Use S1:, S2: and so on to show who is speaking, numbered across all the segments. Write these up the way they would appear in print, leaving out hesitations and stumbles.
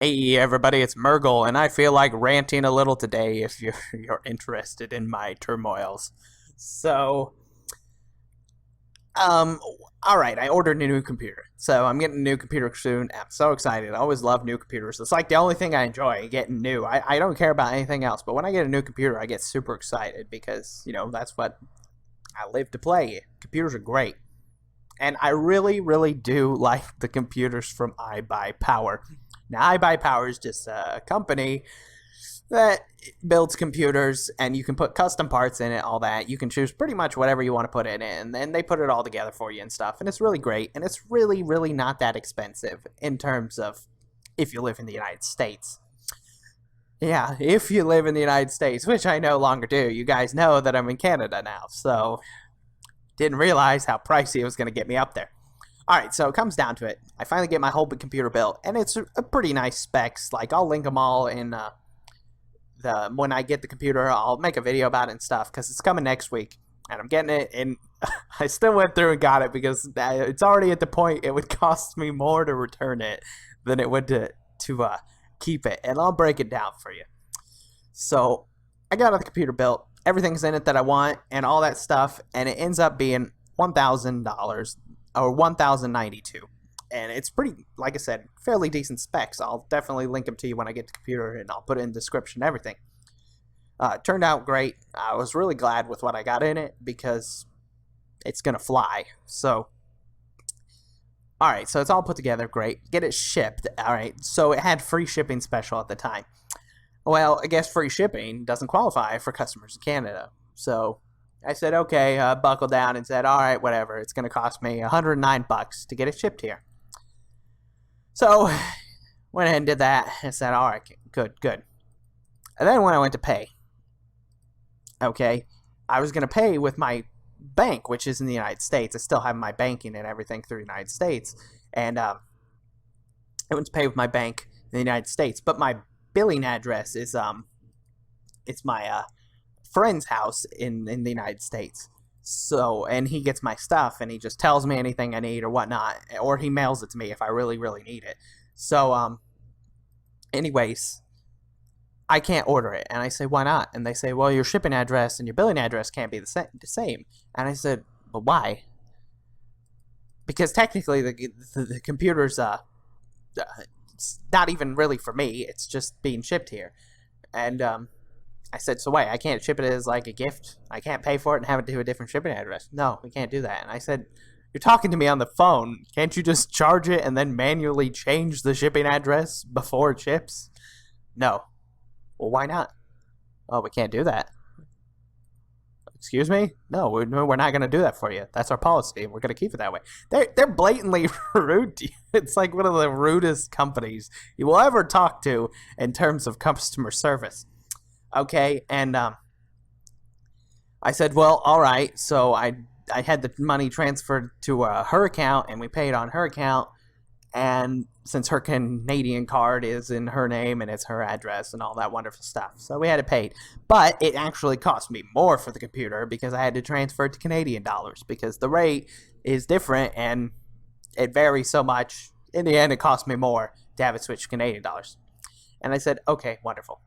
S1: Hey everybody, it's Murgle, and I feel like ranting a little today if you're interested in my turmoils. So, um, all right, I ordered a new computer. So I'm getting a new computer soon. I'm so excited. I always love new computers. It's like the only thing I enjoy, getting new. I don't care about anything else, but when I get a new computer, I get super excited because, that's what I live to play. Computers are great. And I really, really do like the computers from Ibuypower. Now, Ibuypower is just a company that builds computers, and you can put custom parts in it, all that. You can choose pretty much whatever you want to put in it, and then they put it all together for you and stuff. And it's really great, and it's really, really not that expensive in terms of if you live in the United States. Yeah, if you live in the United States, which I no longer do. You guys know that I'm in Canada now, so didn't realize how pricey it was going to get me up there. All right, so it comes down to it. I finally get my whole computer built, and it's a pretty nice specs. Like I'll link them all in the when I get the computer. I'll make a video about it and stuff because it's coming next week, and I'm getting it. And I still went through and got it because it's already at the point it would cost me more to return it than it would to keep it. And I'll break it down for you. So I got the computer built. Everything's in it that I want and all that stuff, and it ends up being $1,000 or 1,092. And it's pretty, like I said, fairly decent specs. I'll definitely link them to you when I get the computer, and I'll put it in the description and everything. It turned out great. I was really glad with what I got in it because it's gonna fly. So, all right, so it's all put together, great. Get it shipped. All right, so it had free shipping special at the time. Well, I guess free shipping doesn't qualify for customers in Canada. So I said, okay, buckled down and said, all right, whatever. It's going to cost me $109 to get it shipped here. So went ahead and did that and said, all right, good, good. And then when I went to pay, okay, I was going to pay with my bank, which is in the United States. I still have my banking and everything through the United States. And I went to pay with my bank in the United States. But my billing address is, it's my friend's house in the United States. So, and he gets my stuff and he just tells me anything I need or whatnot, or he mails it to me if I really, really need it. So, anyways, I can't order it. And I say, why not? And they say, well, your shipping address and your billing address can't be the same. And I said, but why? Because technically the computer's, it's not even really for me. It's just being shipped here. And, I said, so wait, I can't ship it as like a gift? I can't pay for it and have it to a different shipping address? No, we can't do that. And I said, you're talking to me on the phone. Can't you just charge it and then manually change the shipping address before it ships? No. Well, why not? Oh, we can't do that. Excuse me? No, we're not going to do that for you. That's our policy. We're going to keep it that way. They're blatantly rude to you. It's like one of the rudest companies you will ever talk to in terms of customer service. Okay, and I said, well, all right. So I had the money transferred to her account, and we paid on her account. And since her Canadian card is in her name and it's her address and all that wonderful stuff, so we had it paid. But it actually cost me more for the computer because I had to transfer it to Canadian dollars because the rate is different and it varies so much. In the end, it cost me more to have it switched to Canadian dollars. And I said, okay, wonderful.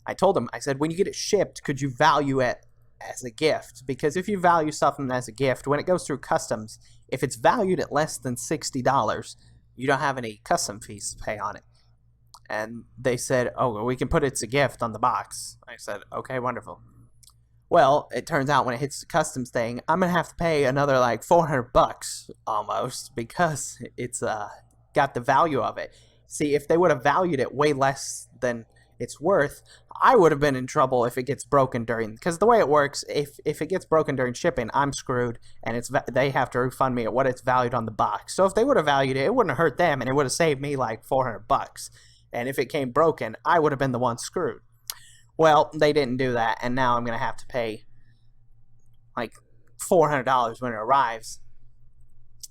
S1: I told him, I said, when you get it shipped, could you value it as a gift? Because if you value something as a gift, when it goes through customs, if it's valued at less than $60, you don't have any custom fees to pay on it. And they said, oh, well, we can put it's a gift on the box. I said, okay, wonderful. Well, it turns out when it hits the customs thing, I'm going to have to pay another like $400 almost because it's got the value of it. See, if they would have valued it way less than it's worth, I would have been in trouble if it gets broken during, because the way it works, if it gets broken during shipping, I'm screwed, and they have to refund me at what it's valued on the box. So if they would have valued it, it wouldn't have hurt them, and it would have saved me like $400. And if it came broken, I would have been the one screwed. Well, they didn't do that, and now I'm gonna have to pay like $400 when it arrives.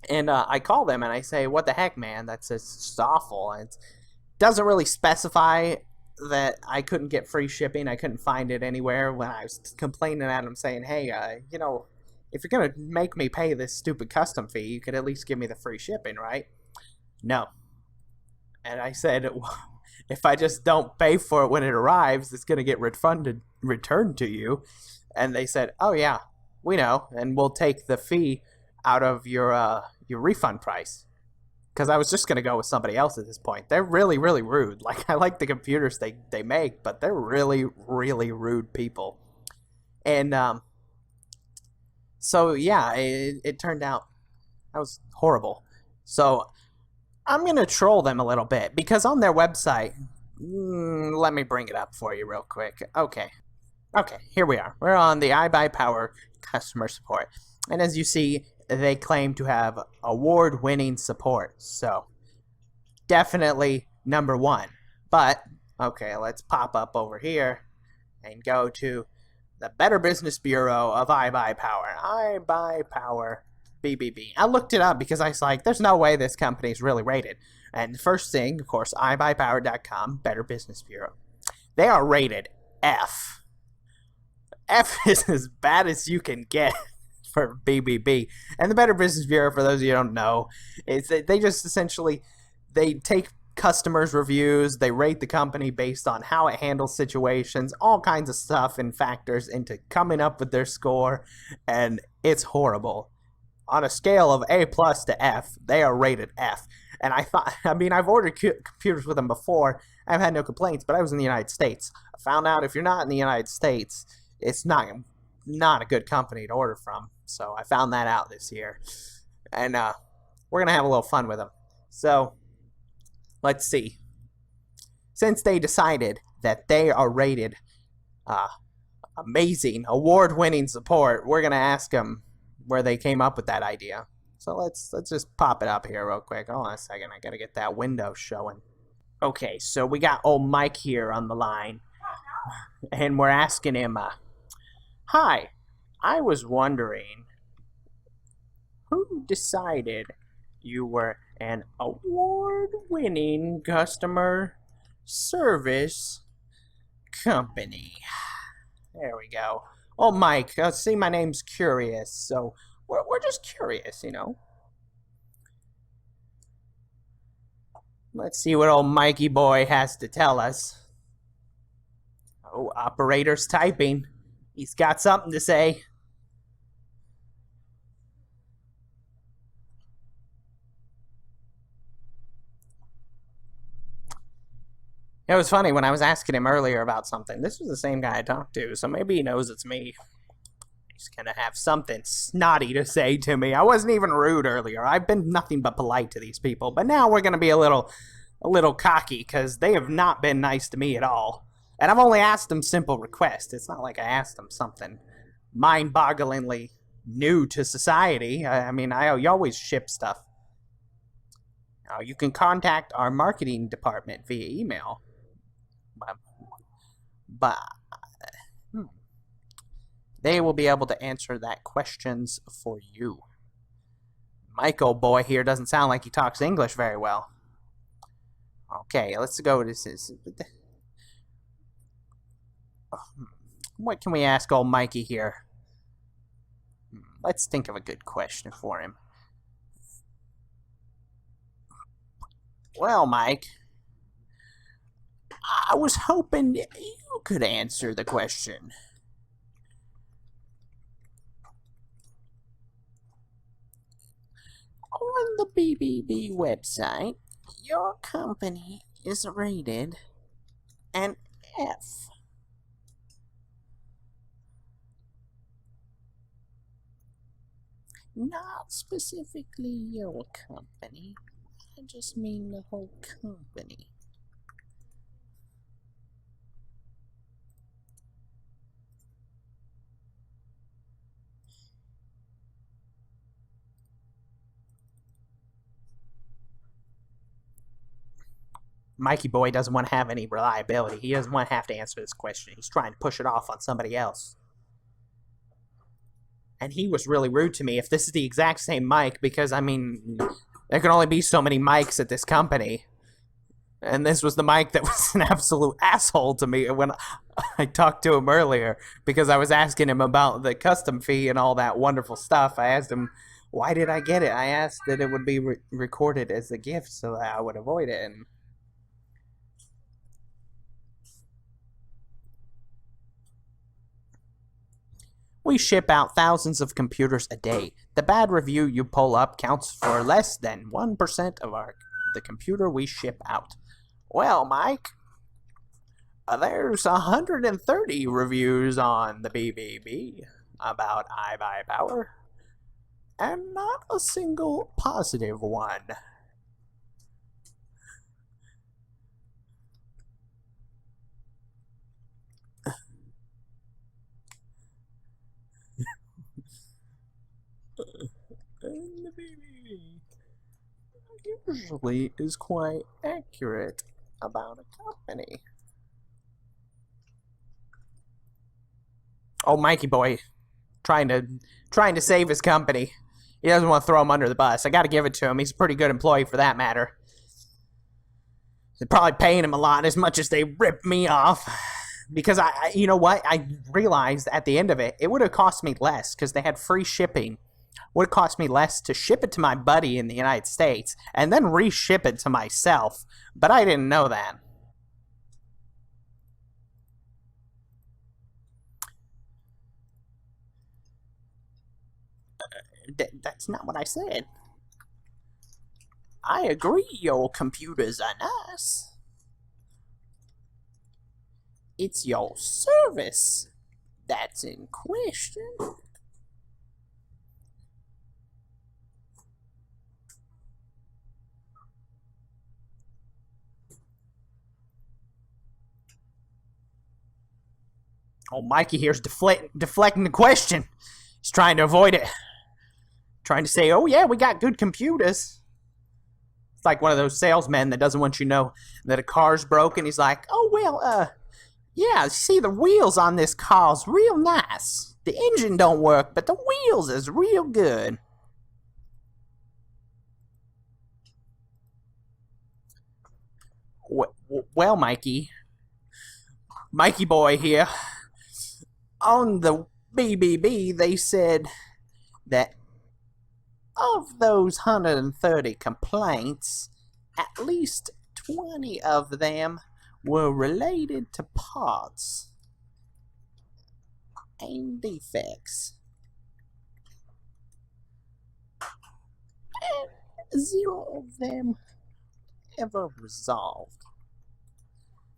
S1: And I call them and I say, "What the heck, man? That's just awful." And it doesn't really specify that I couldn't get free shipping. I couldn't find it anywhere when I was complaining at them saying, hey, if you're going to make me pay this stupid custom fee, you could at least give me the free shipping, right? No. And I said, if I just don't pay for it when it arrives, it's going to get returned to you. And they said, oh, yeah, we know. And we'll take the fee out of your refund price. Because I was just going to go with somebody else at this point. They're really, really rude. Like, I like the computers they make, but they're really, really rude people. And so, yeah, it turned out that was horrible. So I'm going to troll them a little bit because on their website, let me bring it up for you real quick. Okay. Okay, here we are. We're on the Ibuypower customer support. And as you see, they claim to have award-winning support. So, definitely number one. But, okay, let's pop up over here and go to the Better Business Bureau of Ibuypower. Ibuypower BBB. I looked it up because I was like, there's no way this company is really rated. And the first thing, of course, ibuypower.com, Better Business Bureau. They are rated F. F is as bad as you can get for BBB. And the Better Business Bureau, for those of you who don't know, is they just essentially, they take customers' reviews, they rate the company based on how it handles situations, all kinds of stuff and factors into coming up with their score, and it's horrible. On a scale of A plus to F, they are rated F. And I've ordered computers with them before. I've had no complaints, but I was in the United States. I found out if you're not in the United States, it's not a good company to order from. So I found that out this year. And we're going to have a little fun with them. So let's see. Since they decided that they are rated amazing, award-winning support, we're going to ask them where they came up with that idea. So let's just pop it up here real quick. Hold on a second. I got to get that window showing. Okay, so we got old Mike here on the line. And we're asking him, hi, I was wondering, who decided you were an award-winning customer service company? There we go. Oh, Mike, see, my name's Curious, so we're just curious, you know. Let's see what old Mikey boy has to tell us. Oh, operator's typing. He's got something to say. It was funny when I was asking him earlier about something. This was the same guy I talked to, so maybe he knows it's me. He's gonna have something snotty to say to me. I wasn't even rude earlier. I've been nothing but polite to these people, but now we're gonna be a little cocky because they have not been nice to me at all. And I've only asked them simple requests. It's not like I asked them something mind-bogglingly new to society. I mean, you always ship stuff. Now, you can contact our marketing department via email. But they will be able to answer that questions for you. Michael boy here doesn't sound like he talks English very well. Okay, let's go. What can we ask old Mikey here? Let's think of a good question for him. Well, Mike, I was hoping you could answer the question. On the BBB website, your company is rated an F. Not specifically your company. I just mean the whole company. Mikey boy doesn't want to have any reliability. He doesn't want to have to answer this question. He's trying to push it off on somebody else. And he was really rude to me if this is the exact same mic, because, I mean, there can only be so many mics at this company. And this was the mic that was an absolute asshole to me when I talked to him earlier, because I was asking him about the custom fee and all that wonderful stuff. I asked him, why did I get it? I asked that it would be recorded as a gift so that I would avoid it. And We ship out thousands of computers a day. The bad review you pull up counts for less than 1% of the computer we ship out. Well, Mike, there's 130 reviews on the BBB about Ibuypower, and not a single positive one. And the BBB usually is quite accurate about a company. Oh, Mikey boy, trying to save his company. He doesn't want to throw him under the bus. I got to give it to him. He's a pretty good employee for that matter. They're probably paying him a lot, as much as they rip me off. Because you know what? I realized at the end of it, it would have cost me less because they had free shipping. Would have cost me less to ship it to my buddy in the United States and then reship it to myself. But I didn't know that. That's not what I said. I agree your computers are nice. It's your service that's in question. Oh, Mikey here's deflecting the question. He's trying to avoid it. Trying to say, oh yeah, we got good computers. It's like one of those salesmen that doesn't want you to know that a car's broken. He's like, oh well, yeah, see the wheels on this car's real nice. The engine don't work, but the wheels is real good. Well, Mikey boy here, on the BBB, they said that of those 130 complaints, at least 20 of them were related to parts and defects. And 0 of them ever resolved.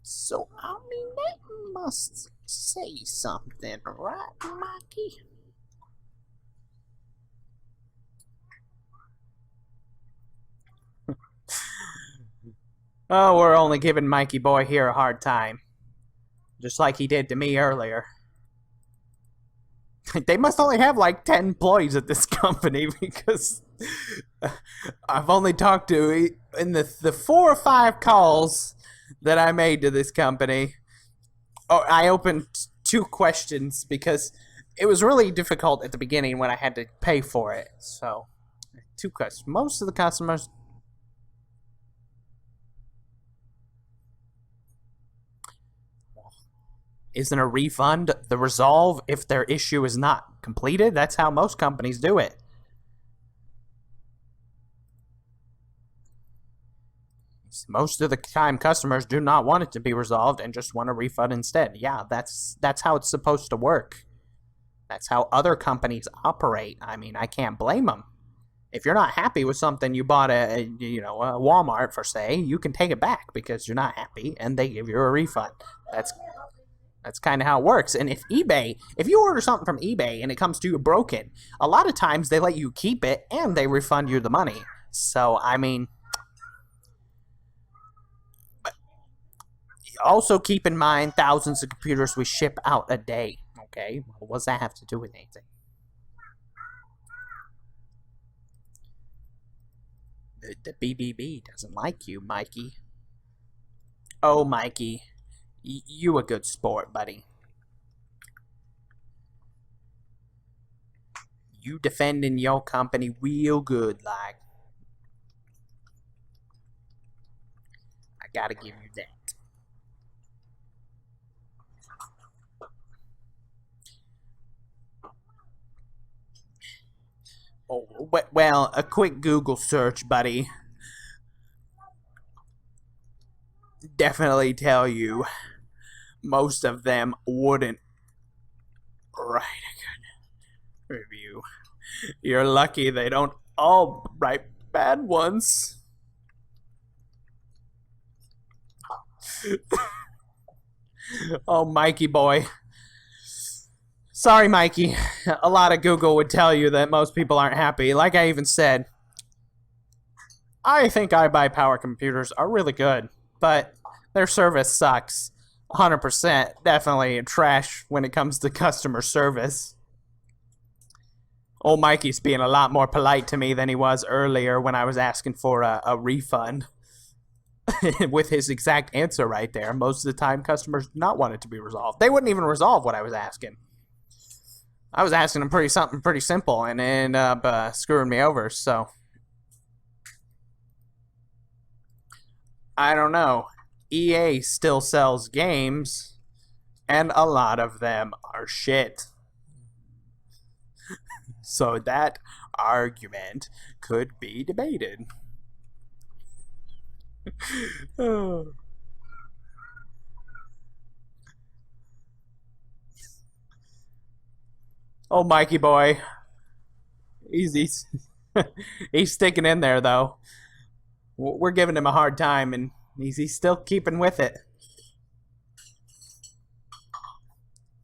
S1: So, I mean, that must say something, right, Mikey? Oh, we're only giving Mikey boy here a hard time. Just like he did to me earlier. They must only have like 10 employees at this company because I've only talked to, in the 4 or 5 calls that I made to this company, I opened 2 questions because it was really difficult at the beginning when I had to pay for it. So, 2 questions. Most of the customers... Isn't a refund the resolve if their issue is not completed? That's how most companies do it. Most of the time, customers do not want it to be resolved and just want a refund instead. Yeah, that's how it's supposed to work. That's how other companies operate. I mean, I can't blame them. If you're not happy with something you bought at a Walmart for, say, you can take it back because you're not happy, and they give you a refund. That's kind of how it works. And if you order something from eBay and it comes to you broken, a lot of times they let you keep it and they refund you the money. So, I mean, also keep in mind thousands of computers we ship out a day. Okay, well, what does that have to do with anything? The BBB doesn't like you, Mikey. Oh, Mikey. You a good sport, buddy. You defending your company real good, like. I gotta give you that. Oh, well, a quick Google search, buddy. Definitely tell you most of them wouldn't write a good review. You're lucky they don't all write bad ones. Oh, Mikey boy. Sorry, Mikey. A lot of Google would tell you that most people aren't happy. Like I even said, I think Ibuypower computers are really good, but their service sucks. 100%. Definitely trash when it comes to customer service. Old Mikey's being a lot more polite to me than he was earlier when I was asking for a refund. With his exact answer right there. Most of the time, customers do not want it to be resolved. They wouldn't even resolve what I was asking. I was asking them something pretty simple, and they ended up screwing me over. So I don't know. EA still sells games, and a lot of them are shit. So that argument could be debated. Oh. Oh, Mikey boy. He's he's sticking in there though. We're giving him a hard time, and he's still keeping with it.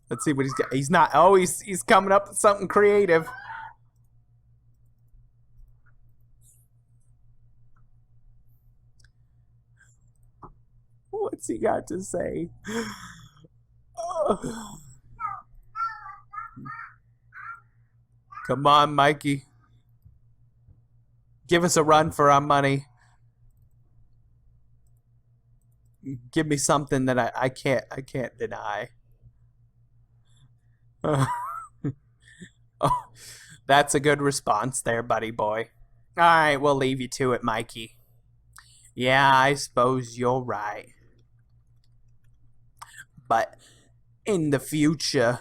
S1: Let's see what he's got. He's not. Oh, he's coming up with something creative. What's he got to say? Oh. Come on, Mikey. Give us a run for our money. Give me something that I can't deny. Oh, that's a good response there, buddy boy. All right, we'll leave you to it, Mikey. Yeah, I suppose you're right. But in the future,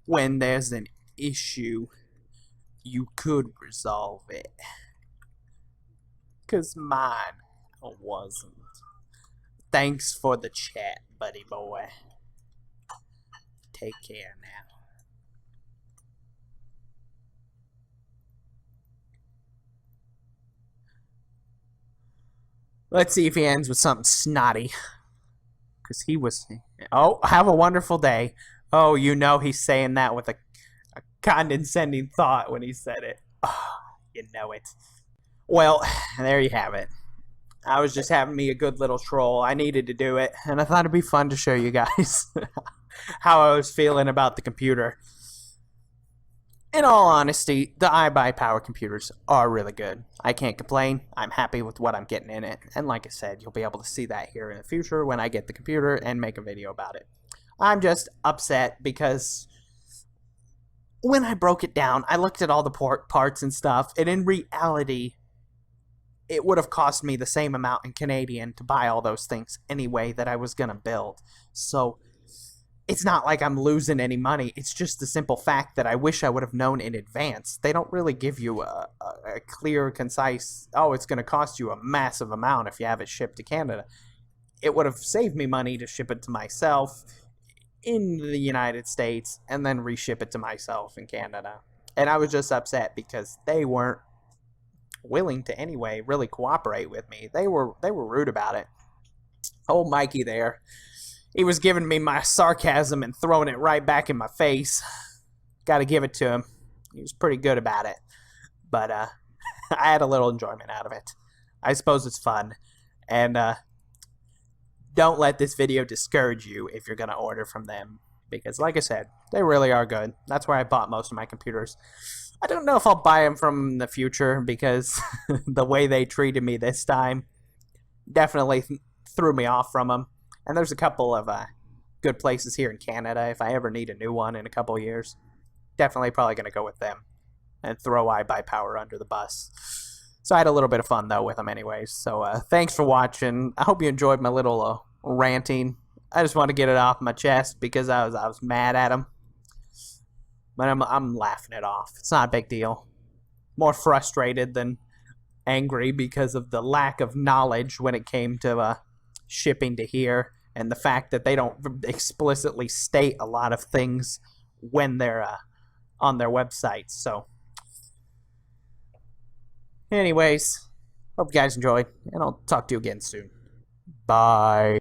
S1: when there's an issue, you could resolve it. 'Cause mine wasn't. Thanks for the chat, buddy boy. Take care now. Let's see if he ends with something snotty. Because he was... Oh, have a wonderful day. Oh, you know he's saying that with a condescending thought when he said it. Oh, you know it. Well, there you have it. I was just having me a good little troll. I needed to do it, and I thought it'd be fun to show you guys how I was feeling about the computer. In all honesty, the Ibuypower computers are really good. I can't complain. I'm happy with what I'm getting in it. And like I said, you'll be able to see that here in the future when I get the computer and make a video about it. I'm just upset because when I broke it down, I looked at all the parts and stuff, and in reality, it would have cost me the same amount in Canadian to buy all those things anyway that I was going to build. So it's not like I'm losing any money. It's just the simple fact that I wish I would have known in advance. They don't really give you a clear, concise, oh, it's going to cost you a massive amount if you have it shipped to Canada. It would have saved me money to ship it to myself in the United States and then reship it to myself in Canada. And I was just upset because they weren't willing to anyway really cooperate with me. They were rude about it. Old Mikey there, he was giving me my sarcasm and throwing it right back in my face. Gotta give it to him. He was pretty good about it. But I had a little enjoyment out of it. I suppose it's fun. And don't let this video discourage you if you're gonna order from them, because like I said, they really are good. That's where I bought most of my computers. I don't know if I'll buy them from the future because the way they treated me this time definitely threw me off from them. And there's a couple of good places here in Canada if I ever need a new one in a couple years. Definitely probably going to go with them and throw Ibuypower under the bus. So I had a little bit of fun though with them anyways. So thanks for watching. I hope you enjoyed my little ranting. I just want to get it off my chest because I was mad at them. But I'm laughing it off. It's not a big deal. More frustrated than angry because of the lack of knowledge when it came to shipping to here, and the fact that they don't explicitly state a lot of things when they're on their websites. So, anyways, hope you guys enjoyed, and I'll talk to you again soon. Bye.